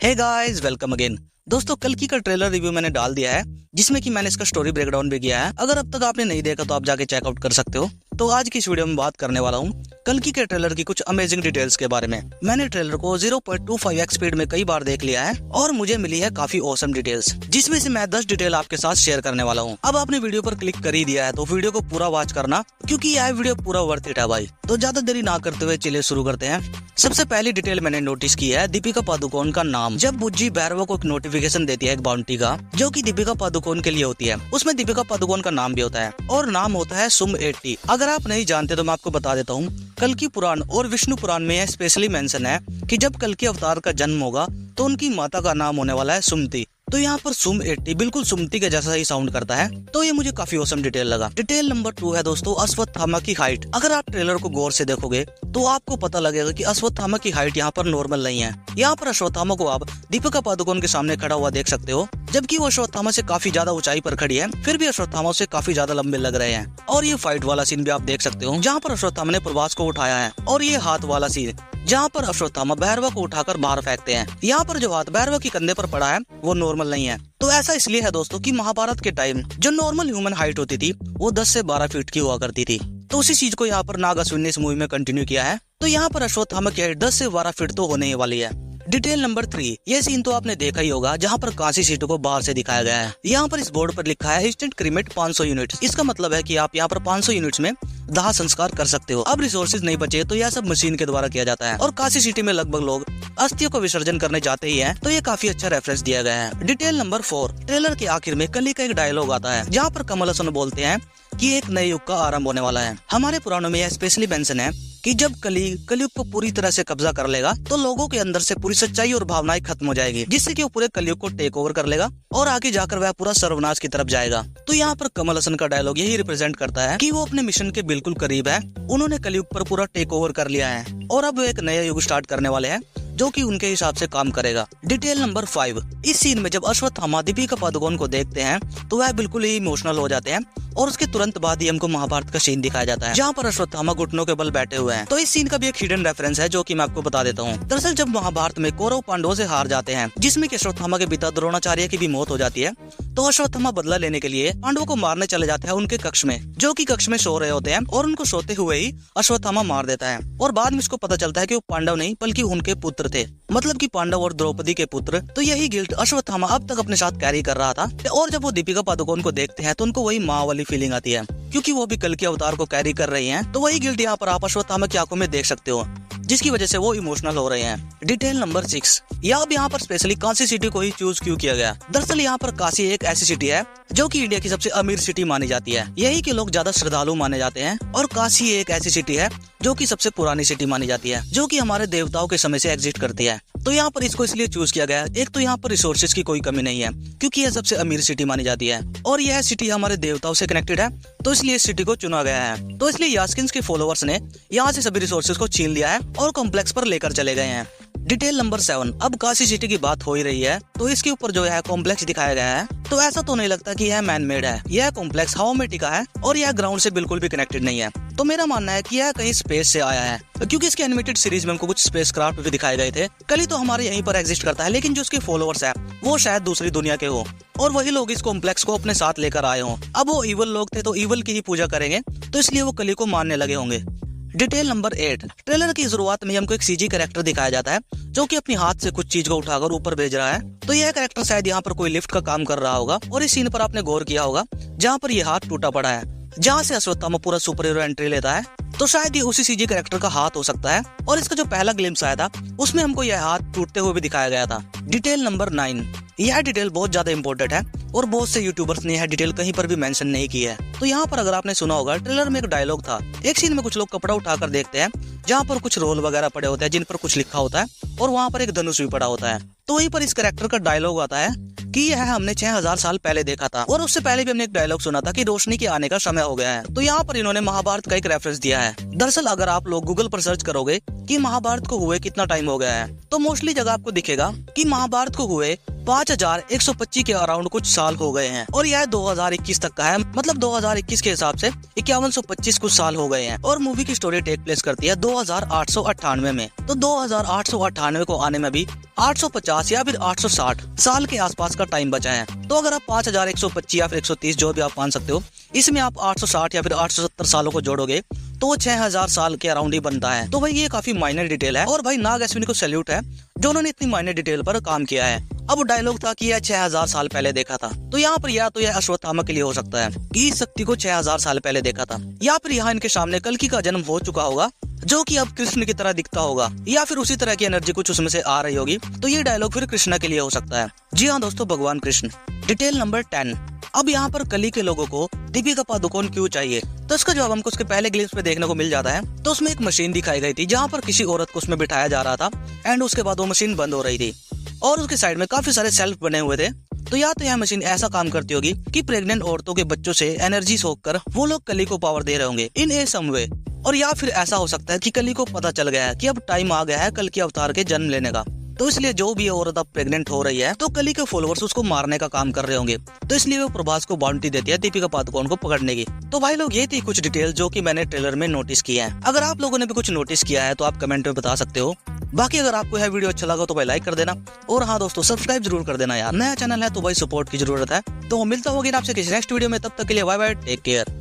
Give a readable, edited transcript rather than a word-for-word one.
Hey guys, welcome again. दोस्तों, कल्कि का ट्रेलर रिव्यू मैंने डाल दिया है, जिसमें कि मैंने इसका स्टोरी ब्रेकडाउन भी किया है। अगर अब तक आपने नहीं देखा तो आप जाके चेकआउट कर सकते हो। तो आज की इस वीडियो में बात करने वाला हूँ कल्कि के ट्रेलर की कुछ अमेजिंग डिटेल्स के बारे में। मैंने ट्रेलर को 0.25x स्पीड में कई बार देख लिया है और मुझे मिली है काफी ऑसम डिटेल्स, जिसमें से मैं 10 डिटेल आपके साथ शेयर करने वाला हूँ। अब आपने वीडियो पर क्लिक कर ही दिया है तो वीडियो को पूरा वॉच करना, क्योंकि यह वीडियो पूरा वर्थ इट है भाई। तो ज्यादा देरी ना करते हुए चलिए शुरू करते हैं। सबसे पहली डिटेल मैंने नोटिस की है दीपिका पादुकोण का नाम। जब बुज्जी भैरवा को एक नोटिफिकेशन देती है एक बाउंटी का, जो कि दीपिका पादुकोण के लिए होती है, उसमें दीपिका पादुकोण का नाम भी होता है और नाम होता है सुम 80। अगर आप नहीं जानते तो मैं आपको बता देता हूँ। कल्कि पुराण और विष्णु पुराण में यह स्पेशली मेंशन है कि जब कल्कि अवतार का जन्म होगा तो उनकी माता का नाम होने वाला है सुमति। तो यहाँ पर सुम 80 बिल्कुल सुमति के जैसा ही साउंड करता है, तो ये मुझे काफी औसम डिटेल लगा। डिटेल नंबर 2 है दोस्तों अश्वत्थामा की हाइट। अगर आप ट्रेलर को गौर से देखोगे तो आपको पता लगेगा कि अश्वत्थामा की हाइट यहाँ पर नॉर्मल नहीं है। यहाँ पर अश्वत्थामा को आप दीपिका पादुकोण के सामने खड़ा हुआ देख सकते हो, जबकि वो अश्वत्थामा से काफी ज्यादा ऊंचाई पर खड़ी है, फिर भी अश्वत्थामा से काफी ज्यादा लंबे लग रहे हैं। और ये फाइट वाला सीन भी आप देख सकते हो, जहाँ पर अश्वत्थामा ने प्रभास को उठाया है, और ये हाथ वाला सीन जहाँ पर अश्वत्थामा भैरवा को उठाकर बाहर फेंकते हैं। यहाँ पर जो हाथ भैरवा के कंधे पर पड़ा है वो नॉर्मल नहीं है। तो ऐसा इसलिए है दोस्तों कि महाभारत के टाइम जो नॉर्मल ह्यूमन हाइट होती थी वो 10 से 12 फीट की हुआ करती थी। तो उसी चीज को यहाँ पर नाग अश्विन ने इस मूवी में कंटिन्यू किया है। तो यहाँ पर अश्वत्थामा की हाइट 10 से 12 फीट तो होने ही वाली है। डिटेल नंबर 3, ये सीन तो आपने देखा ही होगा, जहाँ पर कांसी सीटों को बाहर से दिखाया गया है। यहाँ पर इस बोर्ड पर लिखा है इंस्टेंट क्रीमेट 500 यूनिट्स। इसका मतलब है कि आप यहाँ पर 500 यूनिट्स में दाह संस्कार कर सकते हो। अब रिसोर्सेज नहीं बचे तो यह सब मशीन के द्वारा किया जाता है, और काशी सिटी में लगभग लोग अस्थियों को विसर्जन करने जाते ही हैं, तो ये काफी अच्छा रेफरेंस दिया गया है। डिटेल नंबर 4, ट्रेलर के आखिर में कली का एक डायलॉग आता है, जहाँ पर कमल हसन बोलते हैं कि एक नए युग का आरंभ होने वाला है। हमारे पुराणों में यह स्पेशली मेंशन है कि जब कलयुग को पूरी तरह से कब्जा कर लेगा तो लोगों के अंदर से पूरी सच्चाई और भावनाएं खत्म हो जाएगी, जिससे कि वो पूरे कलयुग को टेक ओवर कर लेगा और आगे जाकर वह पूरा सर्वनाश की तरफ जाएगा। तो यहाँ पर कमल हसन का डायलॉग यही रिप्रेजेंट करता है कि वो अपने मिशन के बिल्कुल करीब है। उन्होंने कलयुग पर पूरा टेक ओवर कर लिया है और अब वो एक नया युग स्टार्ट करने वाले हैं, जो कि उनके हिसाब से काम करेगा। डिटेल नंबर 5, इस सीन में जब अश्वत्थामा दीपिका पादुकोण को देखते हैं तो वह बिल्कुल ही इमोशनल हो जाते हैं, और उसके तुरंत बाद ही हमको महाभारत का सीन दिखाया जाता है, जहाँ पर अश्वत्थामा घुटनों के बल बैठे हुए हैं। तो इस सीन का भी एक हिडन रेफरेंस है, जो कि मैं आपको बता देता हूँ। दरअसल जब महाभारत में कौरव पांडवों से हार जाते हैं, जिसमें कि अश्वत्थामा के पिता द्रोणाचार्य की भी मौत हो जाती है, तो अश्वत्थामा बदला लेने के लिए पांडवों को मारने चले जाते हैं उनके कक्ष में, जो कि कक्ष में सो रहे होते हैं, और उनको सोते हुए ही अश्वत्थामा मार देता है। और बाद में इसको पता चलता है कि वो पांडव नहीं बल्कि उनके पुत्र थे, मतलब कि पांडव और द्रौपदी के पुत्र। तो यही गिल्ट अश्वत्थामा अब तक अपने साथ कैरी कर रहा था, और जब वो दीपिका पादुकोण को देखते हैं तो उनको वही माँ वाली फीलिंग आती है, क्योंकि वो भी कल्कि अवतार को कैरी कर रही हैं। तो वही गिल्ट यहाँ पर आप अश्वत्थामा की आंखों में देख सकते हो, जिसकी वजह से वो इमोशनल हो रहे हैं। डिटेल नंबर 6, यहाँ पर स्पेशली काशी सिटी को ही चूज क्यों किया गया। दरअसल यहाँ पर काशी एक ऐसी सिटी है जो कि इंडिया की सबसे अमीर सिटी मानी जाती है। यही के लोग ज्यादा श्रद्धालु माने जाते हैं, और काशी एक ऐसी सिटी है जो कि सबसे पुरानी सिटी मानी जाती है, जो कि हमारे देवताओं के समय से एग्जिस्ट करती है। तो यहाँ पर इसको इसलिए चूज किया गया, एक तो यहाँ पर रिसोर्सेज की कोई कमी नहीं है, क्योंकि यह सबसे अमीर सिटी मानी जाती है, और यह सिटी हमारे देवताओं से कनेक्टेड है, तो इसलिए इस सिटी को चुना गया है। तो इसलिए यास्किन्स के फॉलोअर्स ने यहाँ से सभी रिसोर्सेज को छीन लिया है और कॉम्प्लेक्स पर लेकर चले गए हैं। डिटेल नंबर 7, अब काशी सिटी की बात हो ही रही है, तो इसके ऊपर जो है कॉम्प्लेक्स दिखाया गया है, तो ऐसा तो नहीं लगता कि यह मैन मेड है। यह कॉम्प्लेक्स हवा में टिका है और यह ग्राउंड से बिल्कुल भी कनेक्टेड नहीं है। तो मेरा मानना है कि यह कहीं स्पेस से आया है, क्योंकि इसके एनिमेटेड सीरीज में हमको कुछ स्पेस क्राफ्ट भी दिखाए गए थे। कल ही तो हमारे यहीं पर एग्जिस्ट करता है, लेकिन जो उसके फॉलोअर्स है वो शायद दूसरी दुनिया के हो, और वही लोग इस कॉम्प्लेक्स को अपने साथ लेकर आए हों। अब वो इवल लोग थे तो इवल की ही पूजा करेंगे, तो इसलिए वो कली को मानने लगे होंगे। डिटेल नंबर 8, ट्रेलर की शुरुआत में हमको एक सीजी कैरेक्टर दिखाया जाता है, जो कि अपनी हाथ से कुछ चीज को उठाकर ऊपर भेज रहा है। तो यह कैरेक्टर शायद यहाँ पर कोई लिफ्ट का काम कर रहा होगा, और इस सीन पर आपने गौर किया होगा जहाँ पर यह हाथ टूटा पड़ा है, जहाँ से अश्वत्थामा पूरा सुपर हीरो एंट्री लेता है। तो शायद ये उसी सीजी कैरेक्टर का हाथ हो सकता है, और इसका जो पहला ग्लिम्स आया था उसमें हमको यह हाथ टूटते हुए भी दिखाया गया था। डिटेल नंबर 9, यह डिटेल बहुत ज्यादा इंपॉर्टेंट है, और बहुत से यूट्यूबर्स ने यह डिटेल कहीं पर भी मेंशन नहीं की है। तो यहाँ पर अगर आपने सुना होगा, ट्रेलर में एक डायलॉग था, एक सीन में कुछ लोग कपड़ा उठाकर देखते हैं, जहाँ पर कुछ रोल वगैरह पड़े होते हैं जिन पर कुछ लिखा होता है, और वहाँ पर एक धनुष भी पड़ा होता है। तो वहीं पर इस कैरेक्टर का डायलॉग आता है कि यह हमने 6000 साल पहले देखा था, और उससे पहले भी हमने एक डायलॉग सुना था कि रोशनी के आने का समय हो गया है। तो यहाँ पर इन्होंने महाभारत का एक रेफरेंस दिया है। दरअसल अगर आप लोग गूगल पर सर्च करोगे कि महाभारत को हुए कितना टाइम हो गया है, तो मोस्टली जगह आपको दिखेगा कि महाभारत को हुए 5125 के अराउंड कुछ साल हो गए हैं और यह 2021 तक का है। मतलब 2021 के हिसाब से 5125 कुछ साल हो गए हैं और मूवी की स्टोरी टेक प्लेस करती है 2898 में। तो 2898 को आने में भी 850 या फिर 860 साल के आसपास का टाइम बचा है। तो अगर आप 5125 या फिर 130 जो भी आप मान सकते हो, इसमें आप 860 या फिर 870 सालों को जोड़ोगे तो वो 6000 साल के अराउंड ही बनता है। तो भाई ये काफी माइनर डिटेल है और भाई नाग अश्विनी को सैल्यूट है जो उन्होंने इतनी माइनर डिटेल पर काम किया है। अब डायलॉग था कि यह 6000 साल पहले देखा था, तो यहाँ पर या तो यह अश्वत्थामा के लिए हो सकता है कि इस शक्ति को 6000 साल पहले देखा था, या फिर यहाँ इनके सामने कल्कि का जन्म हो चुका होगा जो कि अब कृष्ण की तरह दिखता होगा, या फिर उसी तरह की एनर्जी कुछ उसमें से आ रही होगी। तो ये डायलॉग फिर कृष्णा के लिए हो सकता है। जी हाँ दोस्तों, भगवान कृष्ण। Detail number 10। अब यहाँ पर कली के लोगों को दीपिका पादुकोण क्यों चाहिए, तो इसका जवाब हमको उसके पहले ग्लिम्स में देखने को मिल जाता है। तो उसमें एक मशीन दिखाई गई थी जहाँ पर किसी औरत को उसमें बिठाया जा रहा था एंड उसके बाद वो मशीन बंद हो रही थी और उसके साइड में काफी सारे सेल्फ बने हुए थे। तो या तो यह मशीन ऐसा काम करती होगी कि प्रेग्नेंट औरतों के बच्चों से एनर्जी सोख कर वो लोग कली को पावर दे रहे होंगे इन ए सम वे, और या फिर ऐसा हो सकता है कि कली को पता चल गया है कि अब टाइम आ गया है कल के अवतार के जन्म लेने का। तो इसलिए जो भी औरत अब प्रेग्नेंट हो रही है तो कली के फॉलोअर्स उसको मारने का काम कर रहे होंगे। तो इसलिए वो प्रभास को बाउंटी देती है दीपिका पादुकोण को पकड़ने की। तो भाई लोग ये थी कुछ डिटेल जो कि मैंने ट्रेलर में नोटिस किया है। अगर आप लोगों ने भी कुछ नोटिस किया है तो आप कमेंट में बता सकते हो। बाकी अगर आपको यह वीडियो अच्छा लगा तो भाई लाइक कर देना, और हाँ दोस्तों सब्सक्राइब जरूर कर देना यार, नया चैनल है तो भाई सपोर्ट की जरूरत है। तो मिलता होगी आपसे किसी नेक्स्ट वीडियो में, तब तक के लिए बाय बाय, टेक केयर।